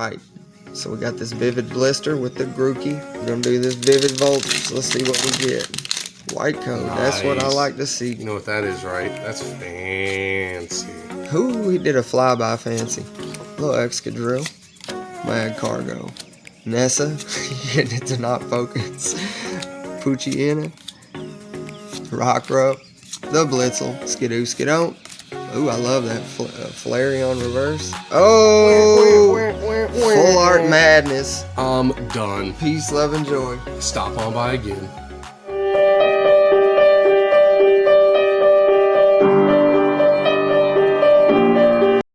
right. So we got this Vivid Blister with the Grookey. We're gonna do this Vivid Voltage. Let's see what we get. White code. That's what I Nice. like to see. You know what that is, right? That's fancy. Ooh, he did a flyby fancy. Little Excadrill. Mad Cargo. Nessa. Getting it to not focus. Poochyena. Rockruff. The Blitzel. Skidoo Skidoo. Ooh, I love that Flareon reverse. Oh! Full art madness. I'm done. Peace, love, and joy. Stop on by again.